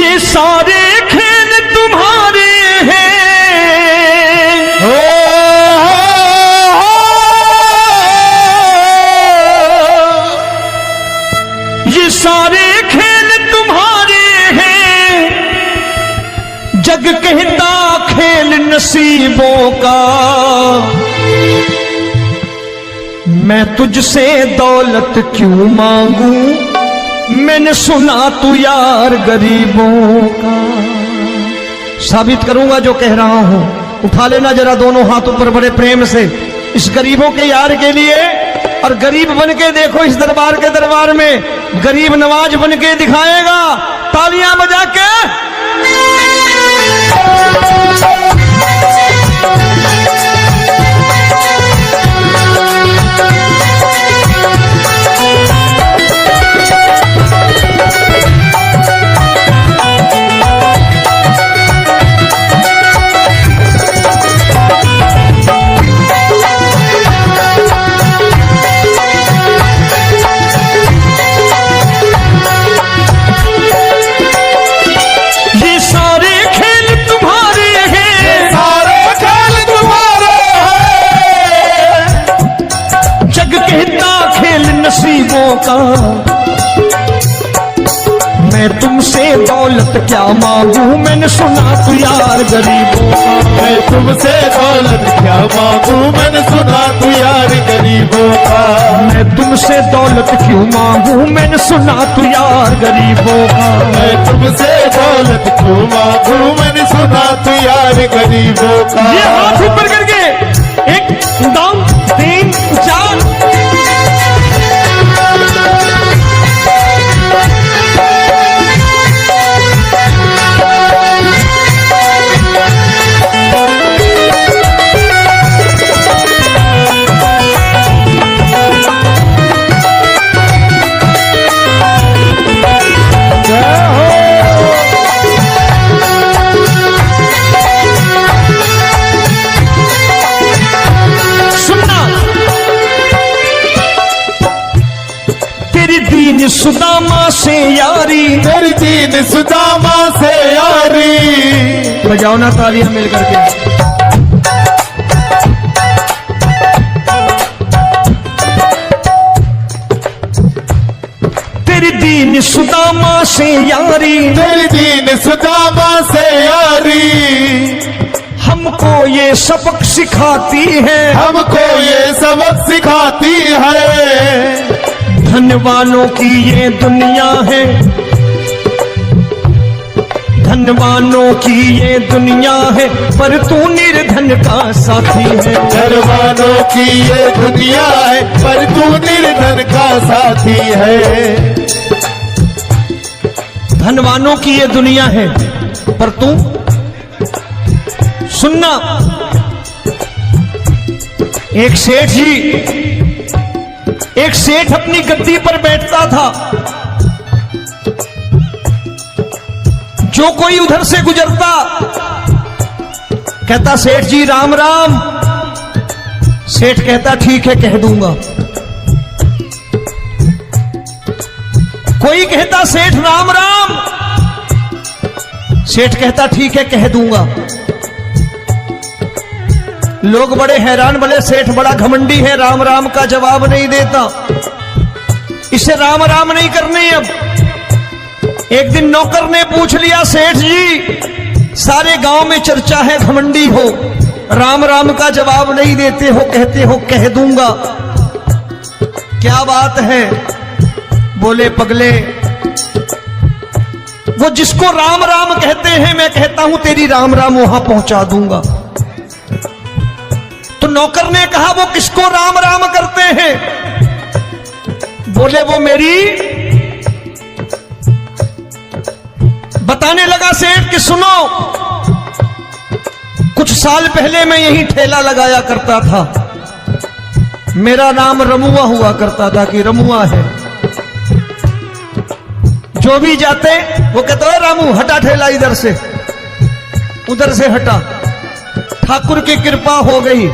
ये सारे खेल तुम्हारे हैं, ये सारे खेल तुम्हारे हैं, जग कहता खेल नसीबों का। मैं तुझसे दौलत क्यों मांगू, मैंने सुना तू यार गरीबों का। साबित करूंगा जो कह रहा हूं। उठा लेना जरा दोनों हाथ ऊपर बड़े प्रेम से इस गरीबों के यार के लिए, और गरीब बन के देखो इस दरबार के दरबार में गरीब नवाज बन के दिखाएगा, तालियां बजा के। नसीबों का मैं तुमसे दौलत क्या मांगू, मैंने सुना तू यार गरीबों का। मैं तुमसे दौलत क्या मांगू, मैंने सुना तू यार गरीबों का। मैं तुमसे दौलत क्यों मांगू, मैंने सुना तू यार गरीबों का। मैं तुमसे दौलत क्यों मांगू, मैंने सुना तू यार गरीबों का। ये हाथ ऊपर करके 1 2 3 4 सुदामा से यारी, तेरी दीन सुदामा से यारी। बजाओ ना तालियां मिल करके। तेरी दीन सुदामा से यारी, तेरी दीन सुदामा से यारी। हमको ये सबक सिखाती है, हमको ये सबक सिखाती है। धनवानों की ये दुनिया है, धनवानों की ये दुनिया है, पर तू निर्धन का साथी है। धनवानों की ये दुनिया है, पर तू निर्धन का साथी है। धनवानों की ये दुनिया है, पर तू सुनना। एक सेठ अपनी गद्दी पर बैठता था। जो कोई उधर से गुजरता कहता सेठ जी राम राम। सेठ कहता ठीक है कह दूंगा। कोई कहता सेठ राम राम। सेठ कहता ठीक है कह दूंगा। लोग बड़े हैरान, बोले सेठ बड़ा घमंडी है, राम राम का जवाब नहीं देता, इसे राम राम नहीं करने। अब एक दिन नौकर ने पूछ लिया सेठ जी सारे गांव में चर्चा है घमंडी हो, राम राम का जवाब नहीं देते हो, कहते हो कह दूंगा, क्या बात है? बोले पगले वो जिसको राम राम कहते हैं मैं कहता हूं तेरी राम राम वहां पहुंचा दूंगा। तो नौकर ने कहा वो किसको राम राम करते हैं? बोले वो मेरी। बताने लगा सेठ कि सुनो, कुछ साल पहले मैं यही ठेला लगाया करता था, मेरा नाम रमुआ हुआ करता था कि रमुआ है। जो भी जाते वो कहते हैं रामू हटा ठेला इधर से, उधर से हटा। ठाकुर की कृपा हो गई,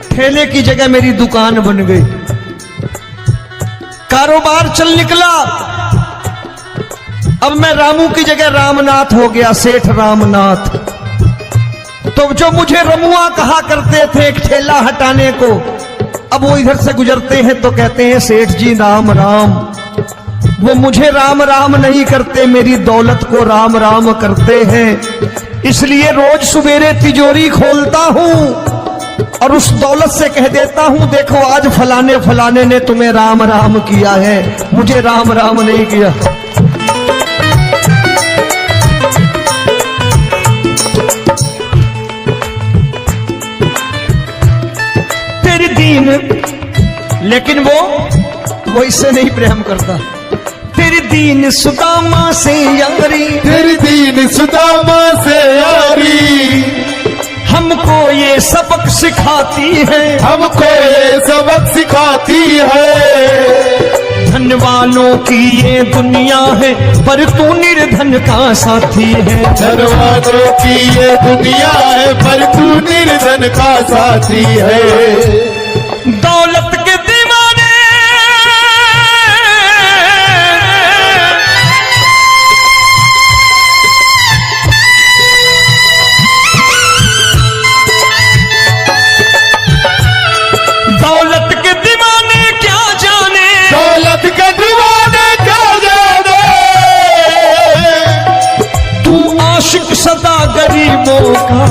ठेले की जगह मेरी दुकान बन गई, कारोबार चल निकला। अब मैं रामू की जगह रामनाथ हो गया, सेठ रामनाथ। तो जो मुझे रमुआ कहा करते थे एक ठेला हटाने को, अब वो इधर से गुजरते हैं तो कहते हैं सेठ जी राम राम। वो मुझे राम राम नहीं करते, मेरी दौलत को राम राम करते हैं। इसलिए रोज सवेरे तिजोरी खोलता हूं और उस दौलत से कह देता हूं देखो आज फलाने फलाने ने तुम्हें राम राम किया है, मुझे राम राम नहीं किया। तेरी दीन, लेकिन वो इससे नहीं प्रेम करता। तेरी दीन सुदामा से यारी, तेरी दीन सुदामा से यारी, हमको ये सबक सिखाती है, हमको ये सबक सिखाती है। धन वालों की ये दुनिया है पर तू निर्धन का साथी है। धन वालों की ये दुनिया है पर तू निर्धन का साथी है। दौलत के दीवाने दौलत के दीवाने क्या जाने, दौलत के दीवाने क्या जाने, तू आशिक सदा गरीबों का।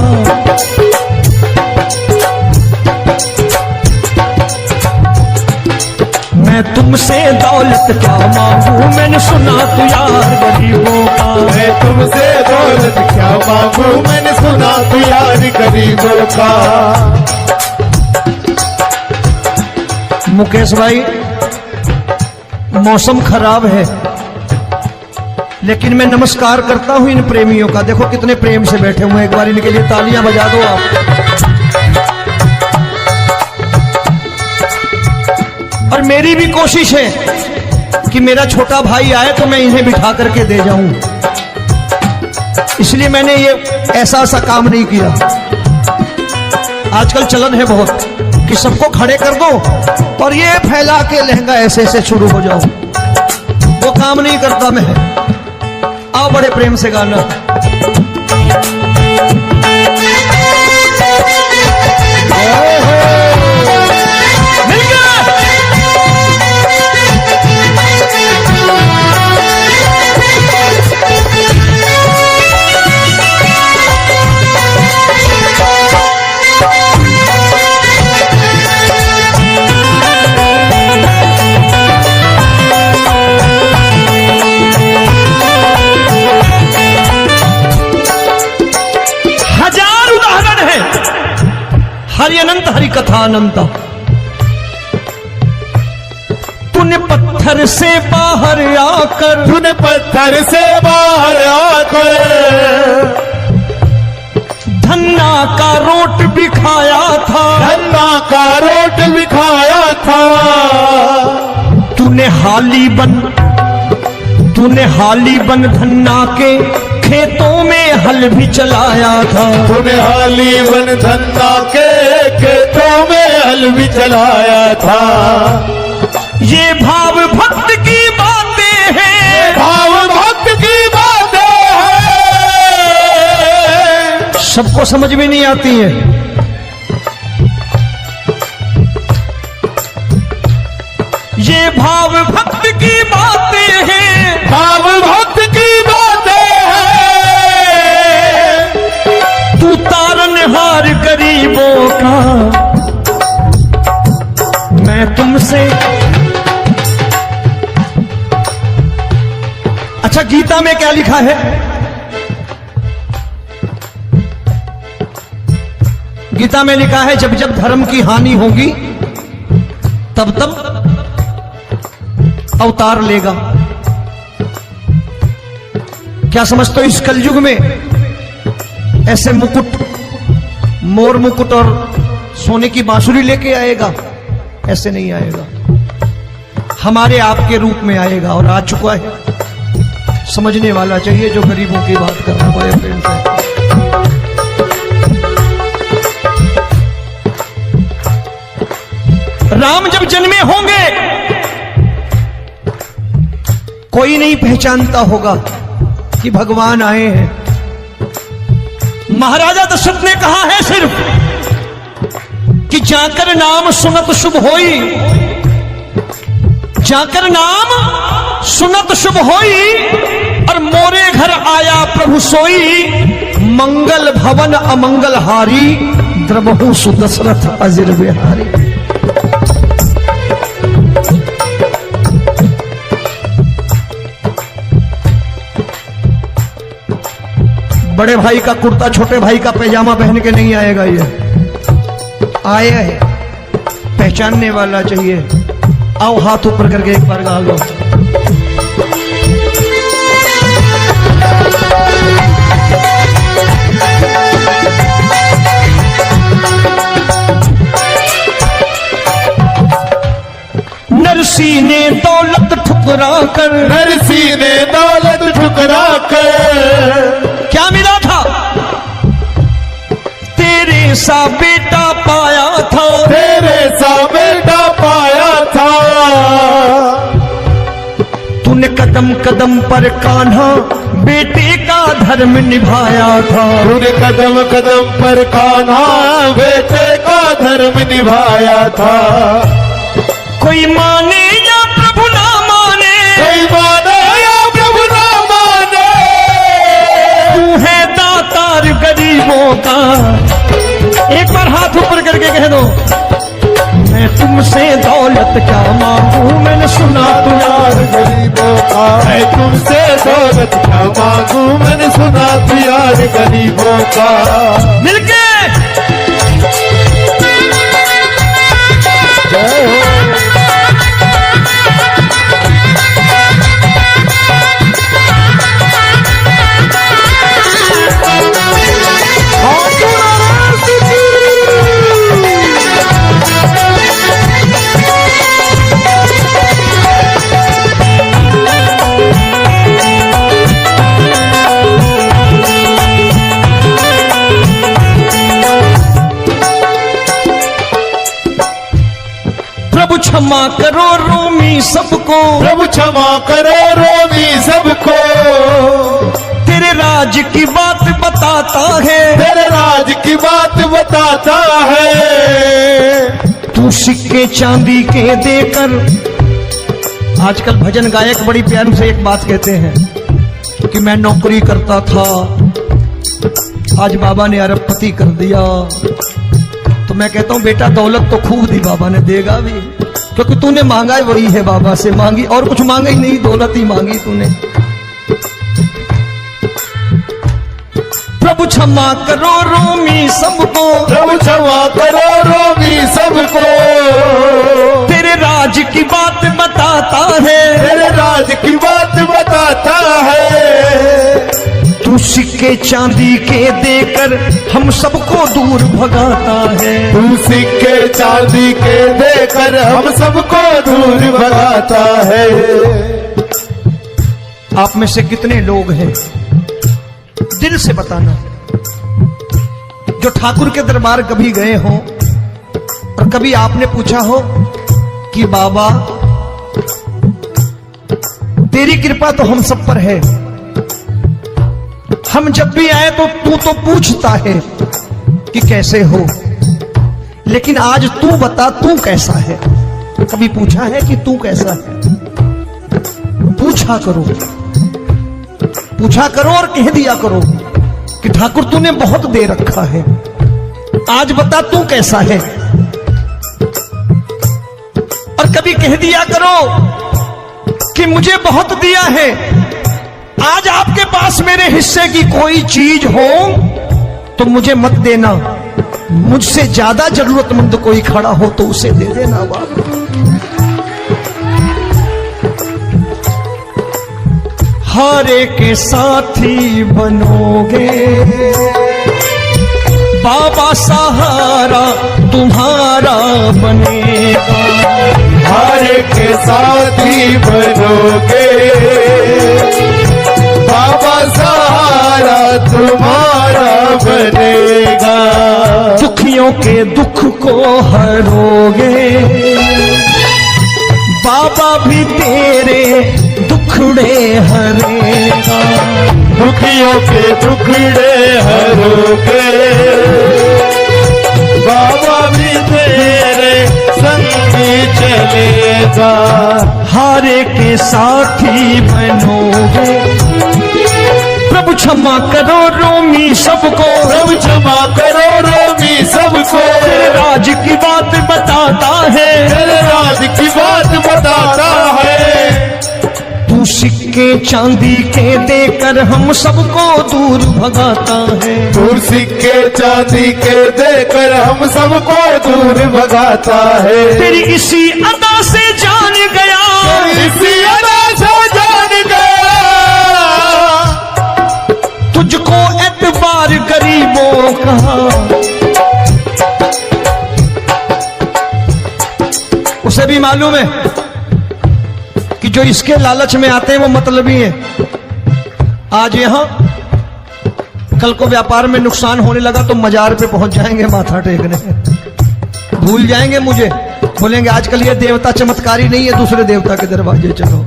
मैं तुमसे दौलत क्या मांगू, मैंने सुना तू यार गरीबों का। मैं तुमसे दौलत क्या मांगू, मैंने सुना तू यार गरीबों का। मुकेश भाई मौसम खराब है, लेकिन मैं नमस्कार करता हूं इन प्रेमियों का। देखो कितने प्रेम से बैठे हुए हैं, एक बार इनके लिए तालियां बजा दो आप। और मेरी भी कोशिश है कि मेरा छोटा भाई आए तो मैं इन्हें बिठा करके दे जाऊं, इसलिए मैंने ये ऐसा काम नहीं किया। आजकल चलन है बहुत कि सबको खड़े कर दो और ये फैला के लहंगा ऐसे ऐसे शुरू हो जाओ, वो काम नहीं करता मैं। आओ बड़े प्रेम से गाना। हरि अनंत हरि कथा अनंत। तूने पत्थर से बाहर आकर, तूने पत्थर से बाहर आकर धन्ना का रोट भी खाया था, धन्ना का रोट भी खाया था। तूने हाली बन धन्ना के खेतों में हल भी चलाया था। तूने हाली बन धन्ना के खेतों में हल भी चलाया था। ये भाव भक्त की बातें हैं, भाव भक्त की बातें हैं, सबको समझ में नहीं आती है। ये भाव भक्त की बातें हैं, भाव भक्त की बातें हैं। तू तारनहार गरीबों का, मैं तुमसे। अच्छा गीता में क्या लिखा है? गीता में लिखा है जब जब धर्म की हानि होगी तब तब अवतार लेगा। क्या समझते हो इस कलयुग में ऐसे मुकुट, मोर मुकुट और सोने की बांसुरी लेके आएगा? ऐसे नहीं आएगा, हमारे आपके रूप में आएगा और आ चुका है। समझने वाला चाहिए जो गरीबों की बात कर रहा है बड़े प्रेम से। राम जब जन्मे होंगे कोई नहीं पहचानता होगा, कि भगवान आए हैं। महाराजा दशरथ ने कहा है सिर्फ कि जाकर नाम सुनत शुभ होई, जाकर नाम सुनत शुभ होई, और मोरे घर आया प्रभु सोई, मंगल भवन अमंगल हारी, द्रबहु सुदशरथ अजिर बिहारी। बड़े भाई का कुर्ता छोटे भाई का पैजामा पहन के नहीं आएगा, ये आया है पहचानने वाला चाहिए। आओ हाथ ऊपर करके एक बार गा लो। नरसी ने दौलत ठुकरा कर, नरसी ने दौलत ठुकरा कर, क्या मिला था? तेरे सा बेटा पाया था, तेरे सा बेटा पाया था। तूने कदम कदम पर कान्हा बेटे का धर्म निभाया था, तूने कदम कदम पर कान्हा बेटे का धर्म निभाया था। कोई माने या प्रभु ना माने, कोई माने या प्रभु ना माने, तू है दातार गरीबों का। एक बार हाथ ऊपर करके कह दो, मैं तुमसे दौलत क्या मांगू, मैंने सुना तू यार गरीबों का। मैं तुमसे दौलत क्या मांगू, मैंने सुना तू यार गरीबों का। मिलके जय हो। प्रभु क्षमा करो रोमी सबको, प्रभु क्षमा करो रोमी सबको। तेरे राज की बात बताता है, तेरे राज की बात बताता है। तू सिक्के चांदी के देकर। आजकल भजन गायक बड़ी प्यार से एक बात कहते हैं कि मैं नौकरी करता था, आज बाबा ने अरबपति कर दिया। तो मैं कहता हूं बेटा दौलत तो खूब दी बाबा ने, देगा भी, क्योंकि तूने मांगा है वही है बाबा से मांगी, और कुछ मांगा ही नहीं, दौलत ही मांगी तूने। प्रभु क्षमा करो रोमी सबको, प्रभु क्षमा करो रोमी सबको। तेरे राज की बात बताता है, तेरे राज की बात बताता है। तू सिक्के चांदी के देकर हम सबको दूर भगाता है। तू सिक्के चांदी के देकर हम सबको दूर भगाता है। आप में से कितने लोग हैं, दिल से बताना, जो ठाकुर के दरबार कभी गए हो और कभी आपने पूछा हो कि बाबा तेरी कृपा तो हम सब पर है, हम जब भी आए तो तू तो पूछता है कि कैसे हो, लेकिन आज तू बता तू कैसा है। कभी पूछा है कि तू कैसा है? पूछा करो, पूछा करो और कह दिया करो कि ठाकुर तूने बहुत दे रखा है, आज बता तू कैसा है। और कभी कह दिया करो कि मुझे बहुत दिया है, आज आपके पास मेरे हिस्से की कोई चीज हो तो मुझे मत देना, मुझसे ज्यादा जरूरतमंद कोई खड़ा हो तो उसे दे देना। बाबा हारे के साथी बनोगे, बाबा सहारा तुम्हारा बनेगा। हारे के साथी बनोगे, बाबा सहारा तुम्हारा बनेगा। दुखियों के दुख को हरोगे, बाबा भी तेरे दुखड़े हरेगा। दुखियों के दुखड़े हरोगे, बाबा भी तेरे संगी चलेगा। हारे के साथी बनोगे, प्रभु क्षमा करो रोमी सबको, प्रभु क्षमा करो रोमी सबको, तेरे राज की बात बताता है, तेरे राज की बात बताता है। तू सिक्के चांदी के देकर हम सबको दूर भगाता है, दूर सिक्के चांदी के देकर हम सबको दूर भगाता है। तेरी इसी अदा से जान गया, इसी अदा से जान गया, तुझको एतबार गरीबों का। उसे भी मालूम है कि जो इसके लालच में आते हैं वो मतलबी हैं। आज यहां कल को व्यापार में नुकसान होने लगा तो मजार पे पहुंच जाएंगे माथा टेकने, भूल जाएंगे मुझे, बोलेंगे आजकल ये देवता चमत्कारी नहीं है, दूसरे देवता के दरवाजे चलो।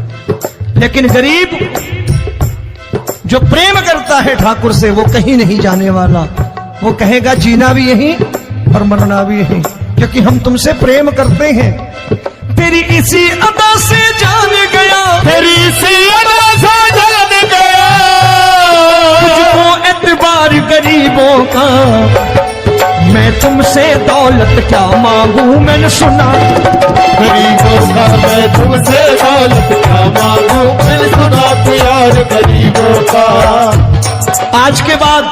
लेकिन गरीब जो प्रेम करता है ठाकुर से वो कहीं नहीं जाने वाला, वो कहेगा जीना भी यहीं और मरना भी यहीं, क्योंकि हम तुमसे प्रेम करते हैं। तेरी इसी अदा से जान गया, तेरी इसी अदा से जान गया, तुझको एतबार गरीबों का। मैं तुमसे दौलत क्या मांगू, मैंने सुना गरीबों का मैं तुमसे दौलत क्या मांगू, मैंने सुना प्यार गरीबों का। आज के बाद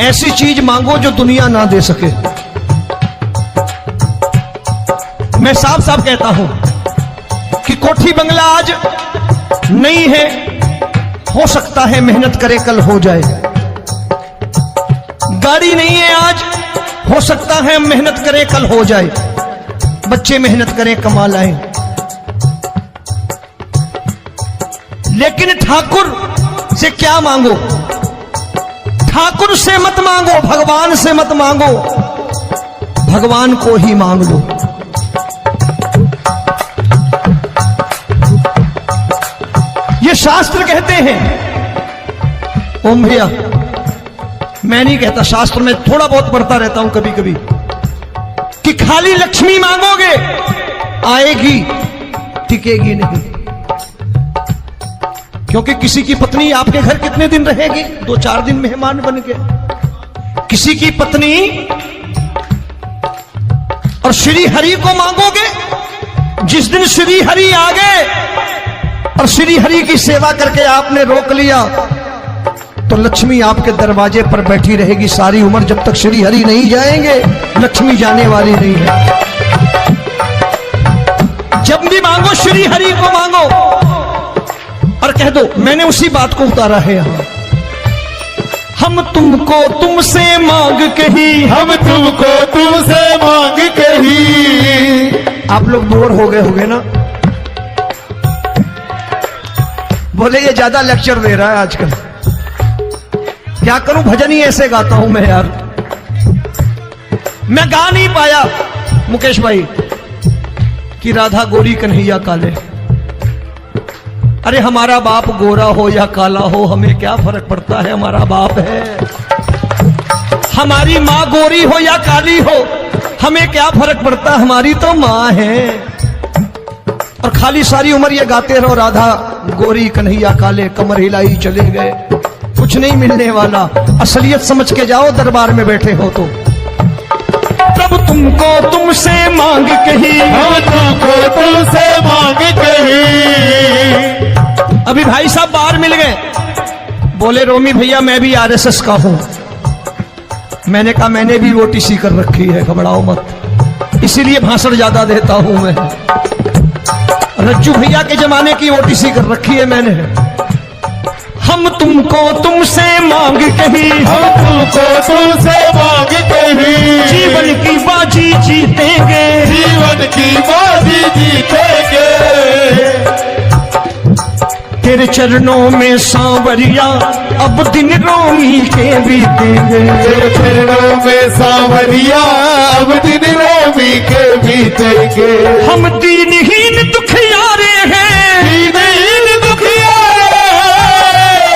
ऐसी चीज मांगो जो दुनिया ना दे सके। मैं साफ साफ कहता हूं कि कोठी बंगला आज नहीं है, हो सकता है मेहनत करे कल हो जाए। गाड़ी नहीं है आज, हो सकता है मेहनत करें कल हो जाए। बच्चे मेहनत करें कमा लाएं, लेकिन ठाकुर से क्या मांगो? ठाकुर से मत मांगो, भगवान से मत मांगो, भगवान को ही मांग लो। ये शास्त्र कहते हैं, ओम भैया मैं नहीं कहता, शास्त्र में थोड़ा बहुत पढ़ता रहता हूं कभी कभी, कि खाली लक्ष्मी मांगोगे आएगी, टिकेगी नहीं। क्योंकि किसी की पत्नी आपके घर कितने दिन रहेगी? 2-4 दिन मेहमान बन के। किसी की पत्नी और श्री हरि को मांगोगे, जिस दिन श्री हरि आ गए और श्री हरि की सेवा करके आपने रोक लिया तो लक्ष्मी आपके दरवाजे पर बैठी रहेगी सारी उम्र, जब तक श्री हरि नहीं जाएंगे लक्ष्मी जाने वाली नहीं है। जब भी मांगो श्री हरि को मांगो और कह दो मैंने उसी बात को उतारा है यहां, हम तुमको तुमसे मांग कही, हम तुमको तुमसे मांग कही। आप लोग बोर हो गए होंगे ना, बोले ये ज्यादा लेक्चर दे रहा है आजकल। क्या करूं, भजन ही ऐसे गाता हूं मैं यार। मैं गा नहीं पाया मुकेश भाई कि राधा गोरी कन्हैया काले। अरे हमारा बाप गोरा हो या काला हो हमें क्या फर्क पड़ता है, हमारा बाप है। हमारी माँ गोरी हो या काली हो हमें क्या फर्क पड़ता, हमारी तो माँ है। और खाली सारी उम्र ये गाते रहो राधा गोरी कन्हैया काले, कमर हिलाई चले गए, कुछ नहीं मिलने वाला। असलियत समझ के जाओ दरबार में बैठे हो तो। प्रभु तुमको तुमसे मांग कही, हम तुमको तुमसे मांग कही। अभी भाई साहब बाहर मिल गए, बोले रोमी भैया मैं भी आरएसएस का हूं। मैंने कहा मैंने भी ओटीसी कर रखी है, घबराओ मत, इसीलिए भाषण ज्यादा देता हूं मैं। रज्जू भैया के जमाने की ओटीसी कर रखी है मैंने। हम तुमको तुमसे मांग कही, हम तुमको तुमसे मांग कही। जीवन की बाजी जीतेंगे, जीवन की बाजी जीतेंगे। तेरे चरणों में सांवरिया अब दिन रोमी के बीतेंगे। तेरे चरणों में सांवरिया अब दिन रोमी के बीतेंगे। हम दीनहीन दुखियारे हैं, दीनहीन दुखियारे हैं,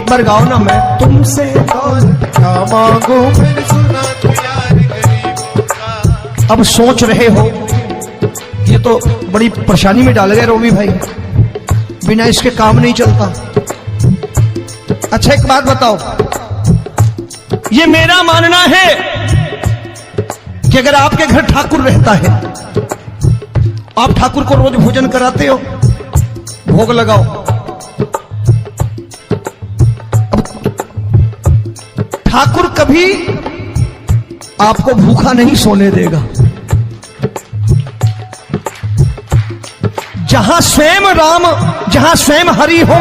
एक बार गाओ ना, मैं तुमसे दौलत क्या मांगू मैंने सुना तू यार गरीबों का। अब सोच रहे हो ये तो बड़ी परेशानी में डाल गए रोमी भाई, बिना इसके काम नहीं चलता। अच्छा एक बात बताओ, ये मेरा मानना है कि अगर आपके घर ठाकुर रहता है, आप ठाकुर को रोज भोजन कराते हो, भोग लगाओ, अब ठाकुर कभी आपको भूखा नहीं सोने देगा। जहां स्वयं राम, जहां स्वयं हरि हो,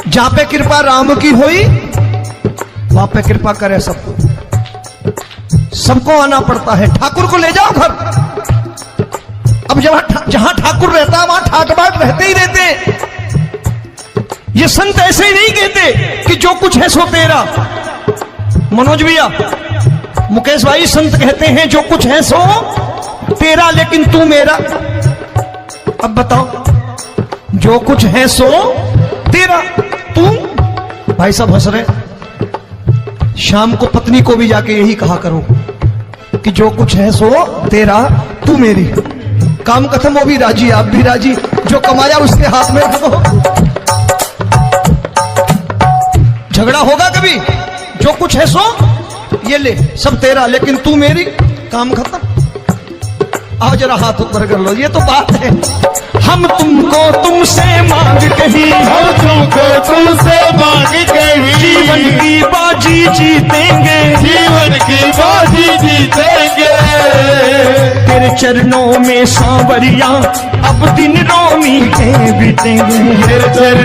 जहां पे कृपा राम की हुई वहां पे कृपा करे सबको, सबको आना पड़ता है। ठाकुर को ले जाओ घर। अब जहां ठाकुर रहता है वहां ठाट बाट रहते ही रहते हैं। ये संत ऐसे ही नहीं कहते कि जो कुछ है सो तेरा। मनोज भैया, मुकेश भाई, संत कहते हैं जो कुछ है सो तेरा लेकिन तू मेरा। अब बताओ, जो कुछ है सो तेरा, तू। भाई साहब हंस रहे। शाम को पत्नी को भी जाके यही कहा करो कि जो कुछ है सो तेरा, तू मेरी। काम खत्म, वो भी राजी, आप भी राजी, जो कमाया उसके हाथ में रखो। झगड़ा होगा कभी? जो कुछ है सो ये ले, सब तेरा लेकिन तू मेरी, काम खत्म। आओ जरा हाथ ऊपर कर लो, ये तो बात है। हम तुमको तुमसे मांग कहीं, हम तुमको तुमसे मांग कहीं, जीवन की बाजी जीतेंगे, जीवन की बाजी जीतेंगे। तेरे चरणों में सांवरिया अब दिन रोमी के बीतेंगे। तेरे चरण